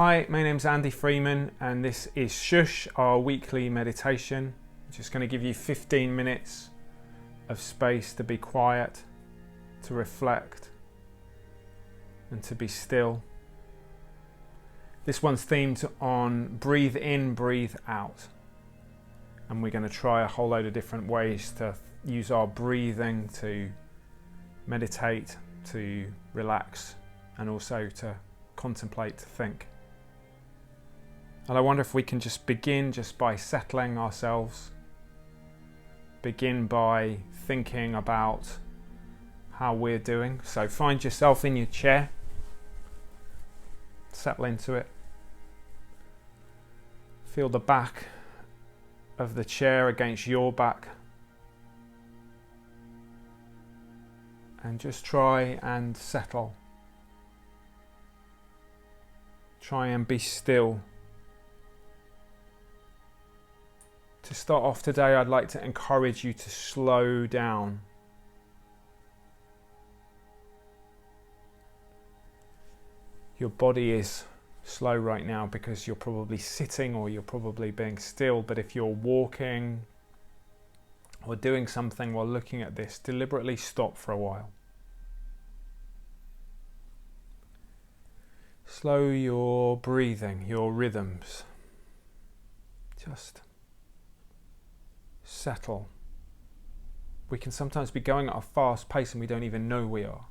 Hi, my name's Andy Freeman and this is Shhh, our weekly meditation. I'm just going to give you 15 minutes of space to be quiet, to reflect and to be still. This one's themed on breathe in, breathe out. And we're going to try a whole load of different ways to use our breathing to meditate, to relax, and also to contemplate, to think. And I wonder if we can just begin just by settling ourselves. Begin by thinking about how we're doing. So find yourself in your chair. Settle into it. Feel the back of the chair against your back. And just try and settle. Try and be still. To start off today, I'd like to encourage you to slow down. Your body is slow right now because you're probably sitting or you're probably being still, but if you're walking or doing something while looking at this, deliberately stop for a while. Slow your breathing, your rhythms. Just settle. We can sometimes be going at a fast pace and we don't even know we are.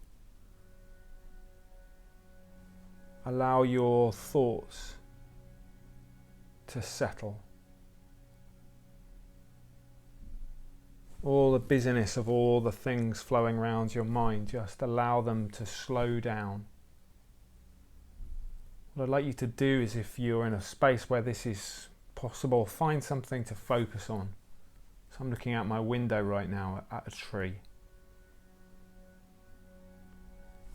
Allow your thoughts to settle. All the busyness of all the things flowing around your mind, just allow them to slow down. What I'd like you to do is, if you're in a space where this is possible, find something to focus on. So I'm looking out my window right now at a tree.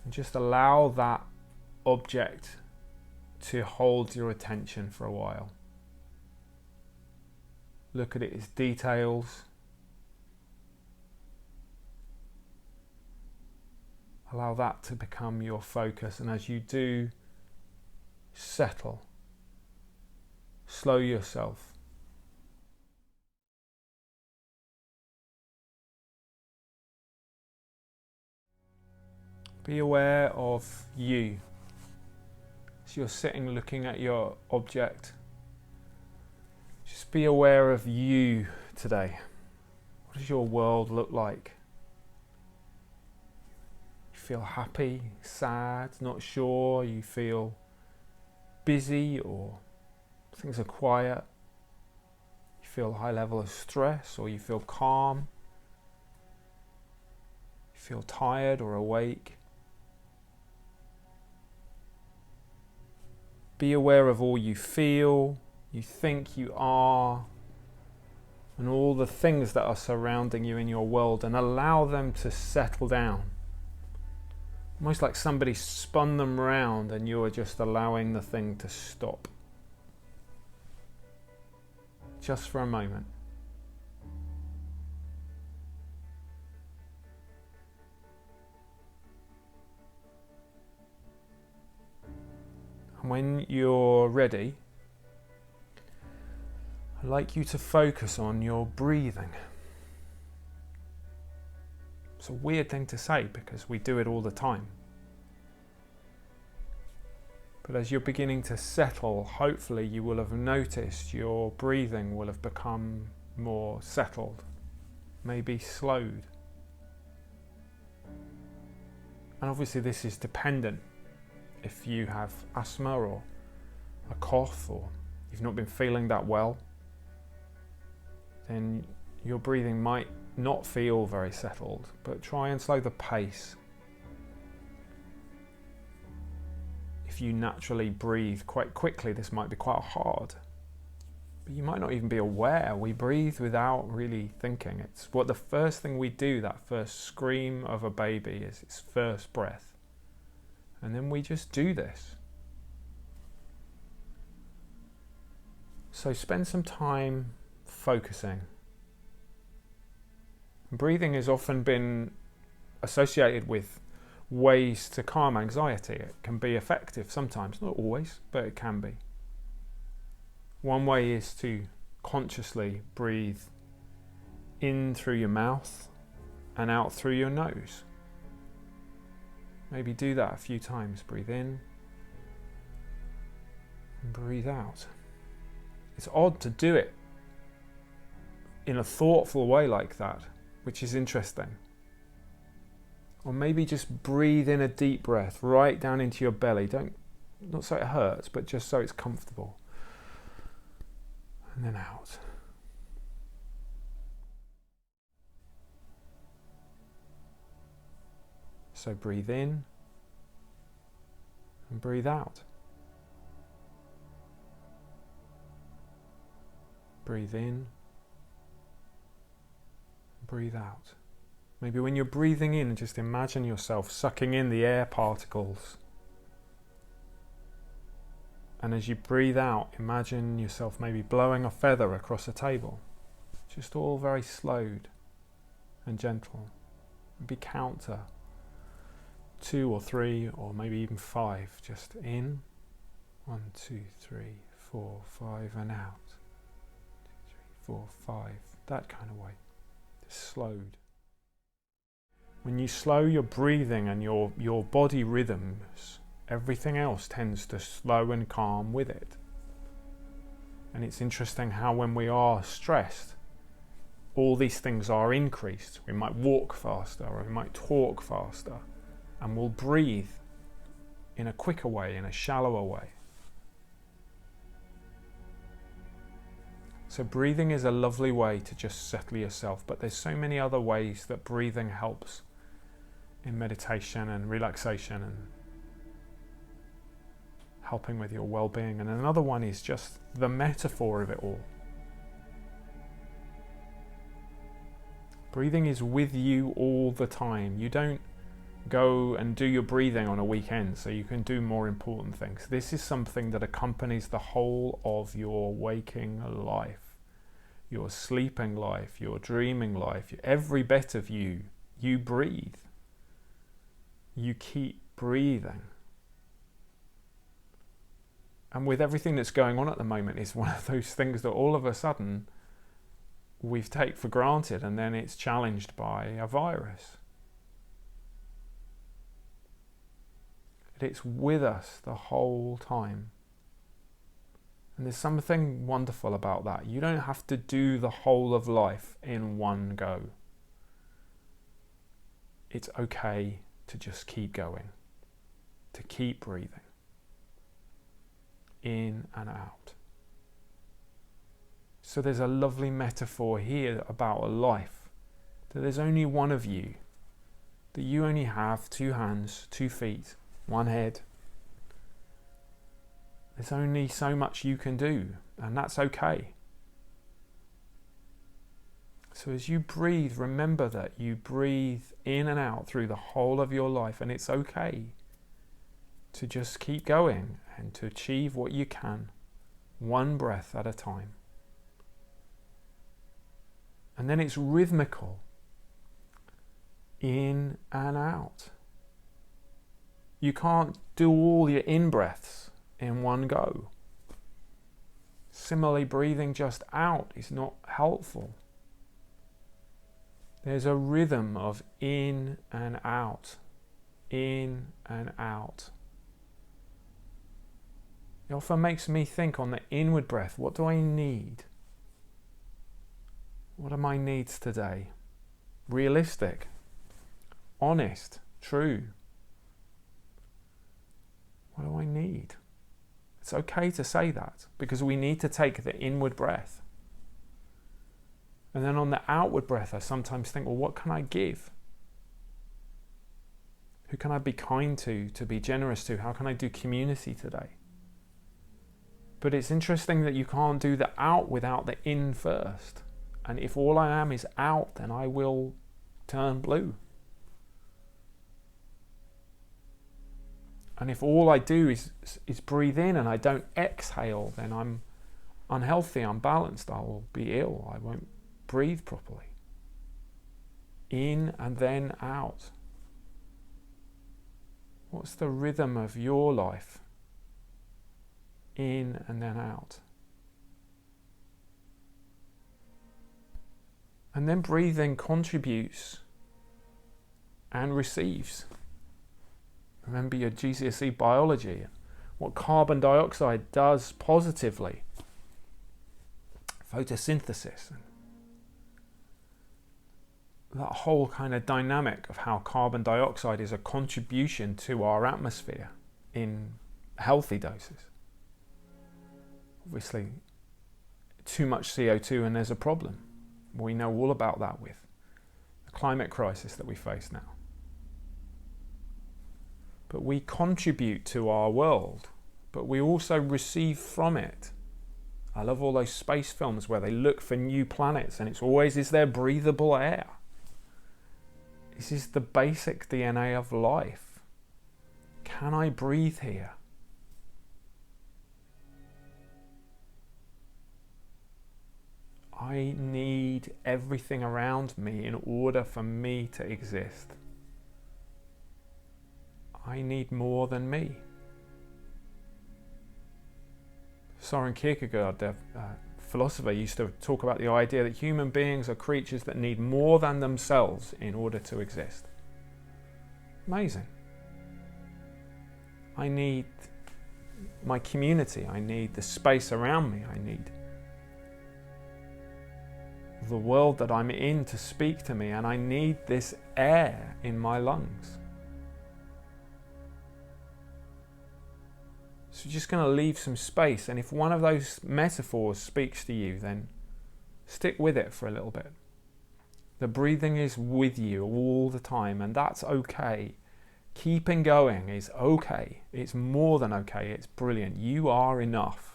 And just allow that object to hold your attention for a while. Look at its details. Allow that to become your focus, and as you do, settle. Slow yourself. Be aware of you. As you're sitting looking at your object, just be aware of you today. What does your world look like? You feel happy, sad, not sure, you feel busy, or things are quiet. You feel a high level of stress, or you feel calm. You feel tired or awake. Be aware of all you feel, you think you are, and all the things that are surrounding you in your world, and allow them to settle down. Almost like somebody spun them round and you are just allowing the thing to stop. Just for a moment. And when you're ready, I'd like you to focus on your breathing. It's a weird thing to say because we do it all the time. But as you're beginning to settle, hopefully you will have noticed your breathing will have become more settled, maybe slowed. And obviously this is dependent. If you have asthma or a cough, or you've not been feeling that well, then your breathing might not feel very settled, but try and slow the pace. If you naturally breathe quite quickly, this might be quite hard, but you might not even be aware. We breathe without really thinking. It's what the first thing we do, that first scream of a baby, is its first breath. And then we just do this. So spend some time focusing. Breathing has often been associated with ways to calm anxiety. It can be effective sometimes, not always, but it can be. One way is to consciously breathe in through your mouth and out through your nose. Maybe do that a few times. Breathe in and breathe out. It's odd to do it in a thoughtful way like that, which is interesting. Or maybe just breathe in a deep breath right down into your belly. Not so it hurts, but just so it's comfortable. And then out. So breathe in and breathe out. Breathe in, breathe out. Maybe when you're breathing in, just imagine yourself sucking in the air particles. And as you breathe out, imagine yourself maybe blowing a feather across a table. Just all very slowed and gentle. Maybe counter 2 or 3 or maybe even 5. Just in. 1, 2, 3, 4, 5 and out. 2, 3, 4, 5. That kind of way. Just slowed. When you slow your breathing and your body rhythms, everything else tends to slow and calm with it. And it's interesting how when we are stressed, all these things are increased. We might walk faster or we might talk faster, and we'll breathe in a quicker way, in a shallower way. So breathing is a lovely way to just settle yourself, but there's so many other ways that breathing helps in meditation and relaxation and helping with your well-being. And another one is just the metaphor of it all. Breathing is with you all the time. You don't go and do your breathing on a weekend so you can do more important things. This is something that accompanies the whole of your waking life, your sleeping life, your dreaming life. Every bit of you breathe. You keep breathing. And with everything that's going on at the moment, it's one of those things that all of a sudden we've taken for granted, and then it's challenged by a virus. It's with us the whole time. And there's something wonderful about that. You don't have to do the whole of life in one go. It's okay to just keep going, to keep breathing in and out. So there's a lovely metaphor here about a life, that there's only one of you, that you only have 2 hands, 2 feet, 1 head. There's only so much you can do, and that's okay. So as you breathe, remember that you breathe in and out through the whole of your life, and it's okay to just keep going and to achieve what you can, 1 breath at a time. And then it's rhythmical, in and out. You can't do all your in-breaths in one go. Similarly, breathing just out is not helpful. There's a rhythm of in and out, in and out. It often makes me think on the inward breath, what do I need? What are my needs today? Realistic, honest, true. What do I need? It's okay to say that, because we need to take the inward breath. And then on the outward breath, I sometimes think, well, what can I give? Who can I be kind to be generous to? How can I do community today? But it's interesting that you can't do the out without the in first. And if all I am is out, then I will turn blue. And if all I do is breathe in and I don't exhale, then I'm unhealthy, unbalanced, I will be ill, I won't breathe properly. In and then out. What's the rhythm of your life? In and then out. And then breathing contributes and receives. Remember your GCSE biology, what carbon dioxide does positively. Photosynthesis. That whole kind of dynamic of how carbon dioxide is a contribution to our atmosphere in healthy doses. Obviously, too much CO2 and there's a problem. We know all about that with the climate crisis that we face now. But we contribute to our world, but we also receive from it. I love all those space films where they look for new planets and it's always, is there breathable air? This is the basic DNA of life. Can I breathe here? I need everything around me in order for me to exist. I need more than me. Soren Kierkegaard, the philosopher, used to talk about the idea that human beings are creatures that need more than themselves in order to exist. Amazing. I need my community. I need the space around me. I need the world that I'm in to speak to me, and I need this air in my lungs. So you're just going to leave some space, and if one of those metaphors speaks to you, then stick with it for a little bit. The breathing is with you all the time, and that's okay. Keeping going is okay. It's more than okay. It's brilliant. You are enough.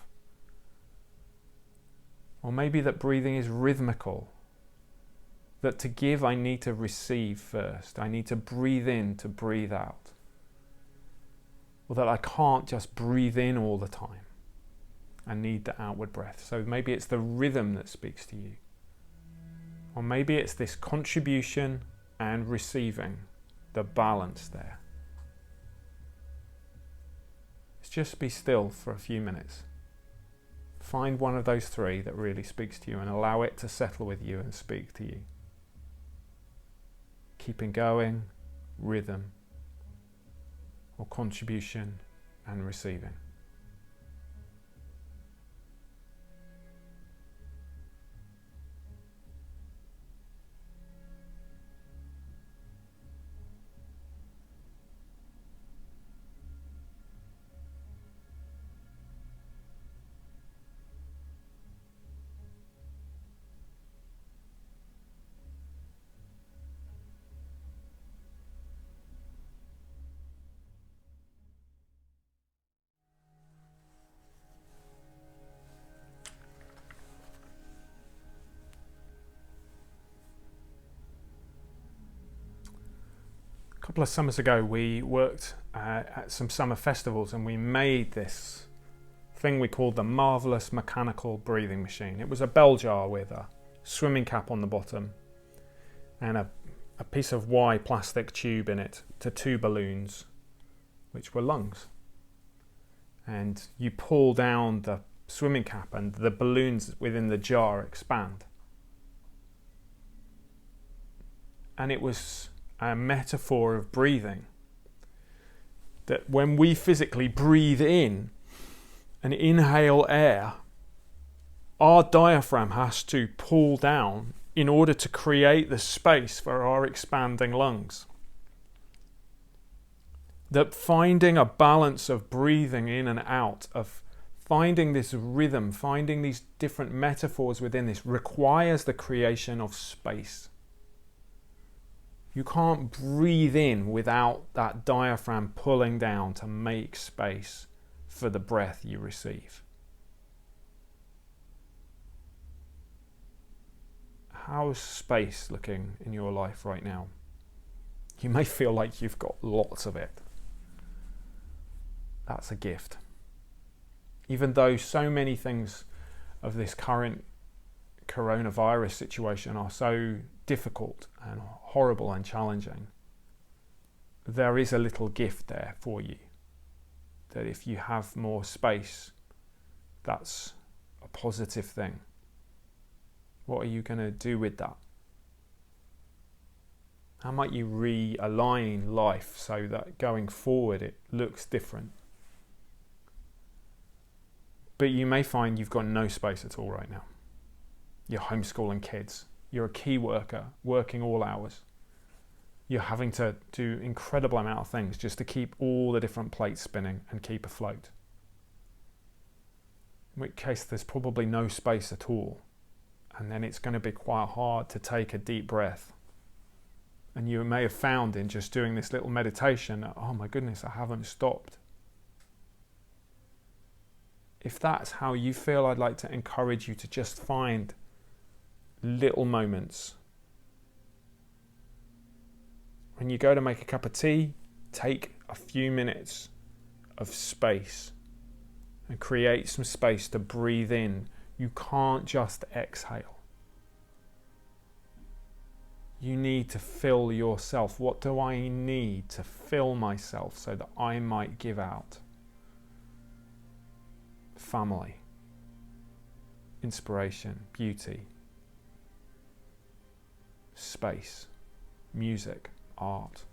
Or maybe that breathing is rhythmical. That to give, I need to receive first. I need to breathe in to breathe out. Or that I can't just breathe in all the time. I need the outward breath. So maybe it's the rhythm that speaks to you. Or maybe it's this contribution and receiving, the balance there. Let's just be still for a few minutes. Find one of those three that really speaks to you and allow it to settle with you and speak to you. Keeping going, rhythm, or contribution and receiving. A couple of summers ago we worked at some summer festivals and we made this thing we called the Marvellous Mechanical Breathing Machine. It was a bell jar with a swimming cap on the bottom and a piece of Y plastic tube in it to two balloons which were lungs. And you pull down the swimming cap and the balloons within the jar expand. And it was a metaphor of breathing. That when we physically breathe in and inhale air, our diaphragm has to pull down in order to create the space for our expanding lungs. That finding a balance of breathing in and out, of finding this rhythm, finding these different metaphors within this, requires the creation of space. You can't breathe in without that diaphragm pulling down to make space for the breath you receive. How's space looking in your life right now? You may feel like you've got lots of it. That's a gift. Even though so many things of this current coronavirus situation are so difficult and horrible and challenging, there is a little gift there for you. That if you have more space, that's a positive thing. What are you going to do with that? How might you realign life so that going forward it looks different? But you may find you've got no space at all right now. You're homeschooling kids. You're a key worker, working all hours. You're having to do incredible amount of things just to keep all the different plates spinning and keep afloat. In which case there's probably no space at all. And then it's going to be quite hard to take a deep breath. And you may have found in just doing this little meditation, oh my goodness, I haven't stopped. If that's how you feel, I'd like to encourage you to just find little moments. When you go to make a cup of tea, take a few minutes of space and create some space to breathe in. You can't just exhale. You need to fill yourself. What do I need to fill myself so that I might give out? Family, inspiration, beauty, space, music, art,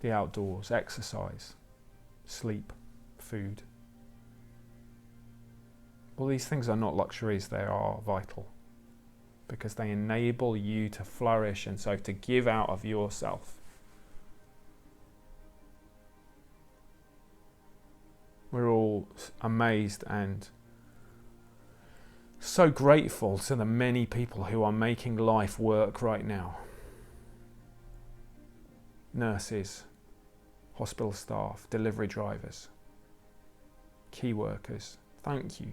the outdoors, exercise, sleep, food. All these things are not luxuries, they are vital because they enable you to flourish and so to give out of yourself. We're all amazed and so grateful to the many people who are making life work right now. Nurses, hospital staff, delivery drivers, key workers, thank you.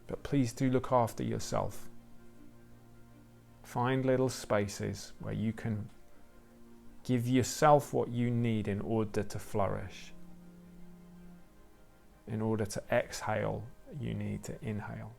But please do look after yourself. Find little spaces where you can give yourself what you need in order to flourish. In order to exhale, you need to inhale.